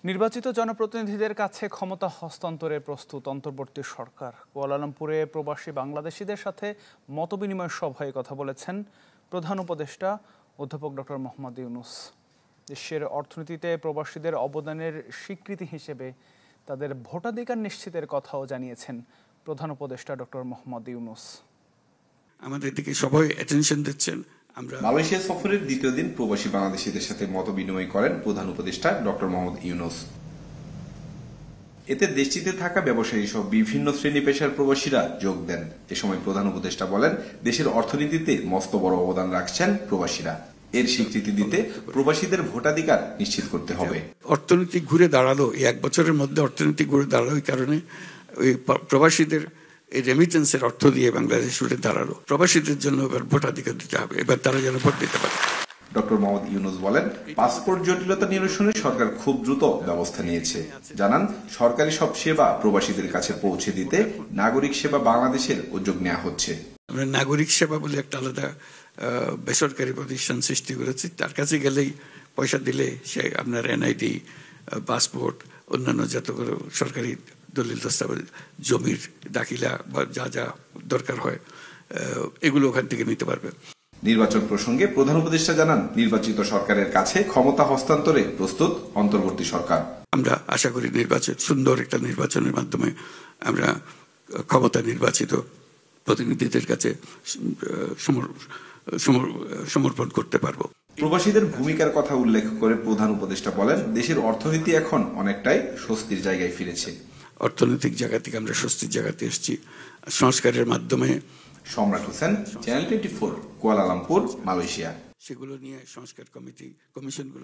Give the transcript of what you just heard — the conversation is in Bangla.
নির্বাচিত জনপ্রতিনিধিদের কাছে ক্ষমতা হস্তান্তরে প্রস্তুত অন্তর্বর্তী সরকার। কুয়ালালামপুরে প্রবাসী বাংলাদেশিদের সাথে মতবিনিময় সভায় কথা বলেছেন প্রধান উপদেষ্টা অধ্যাপক ডক্টর মোহাম্মদ ইউনূস। দেশের অর্থনীতিতে প্রবাসীদের অবদানের স্বীকৃতি হিসেবে তাদের ভোটাধিকার নিশ্চিতের কথাও জানিয়েছেন প্রধান উপদেষ্টা ডক্টর মোহাম্মদ ইউনূস। আমাদের দিকে সবাই অ্যাটেনশন দিচ্ছেন। মালয়েশিয়া সফরের দ্বিতীয় দিন প্রবাসী বাংলাদেশিদের সাথে মতবিনিময় করেন প্রধান উপদেষ্টা ডক্টর মোহাম্মদ ইউনূস। এতে দেশটিতে থাকা ব্যবসায়ী সহ বিভিন্ন শ্রেণী পেশার প্রবাসীরা যোগ দেন। এ সময় প্রধান উপদেষ্টা বলেন, দেশের অর্থনীতিতে মস্ত বড় অবদান রাখছেন প্রবাসীরা। এর স্বীকৃতি দিতে প্রবাসীদের ভোটাধিকার নিশ্চিত করতে হবে। অর্থনীতি ঘুরে দাঁড়ালো, এই এক বছরের মধ্যে অর্থনীতি ঘুরে দাঁড়ালো, এই কারণে ওই প্রবাসীদের এই রেমিটেন্সের অর্থ দিয়ে বাংলাদেশ উঠে দাঁড়ালো। প্রবাসীদের জন্য এবার ভোটাধিকার দিতে হবে, এবার তারা যেন ভোট দিতে পারে। ডক্টর মোহাম্মদ ইউনূস বলেন, পাসপোর্ট জটিলতা নিরসনে সরকার খুব দ্রুত ব্যবস্থা নিয়েছে। জানান, সরকারি সব সেবা প্রবাসীদের কাছে পৌঁছে দিতে নাগরিক সেবা বাংলাদেশের উদ্যোগ নেওয়া হচ্ছে। আমরা নাগরিক সেবা বলে একটা আলাদা বেসরকারি প্রতিষ্ঠান সৃষ্টি করেছি। তার কাছে গেলেই পয়সা দিলে সে আপনার এনআইডি, পাসপোর্ট, অন্যান্য যতগুলো সরকারি দলিল দস্তাবেজ, জমির দাখিলা বা যা যা দরকার হয় এগুলো ওখান থেকে নিতে পারবে। নির্বাচন প্রসঙ্গে প্রধান উপদেষ্টা জানান, নির্বাচিত সরকারের কাছে ক্ষমতা হস্তান্তরে প্রস্তুত অন্তর্বর্তী সরকার। আমরা আশা করি সুন্দর একটা নির্বাচনের মাধ্যমে আমরা ক্ষমতা নির্বাচিত প্রতিনিধিদের কাছে সমর্পণ করতে পারবো। প্রবাসীদের ভূমিকার কথা উল্লেখ করে প্রধান উপদেষ্টা বলেন, দেশের অর্থনীতি এখন অনেকটাই স্বস্তির জায়গায় ফিরেছে। অর্থনৈতিক জায়গা থেকে আমরা স্বস্তির জায়গাতে এসেছি সংস্কারের মাধ্যমে। সম্রাট হোসেন, চ্যানেল 24, কুয়ালালামপুর, মালয়েশিয়া। সেগুলো নিয়ে সংস্কার কমিশনগুলো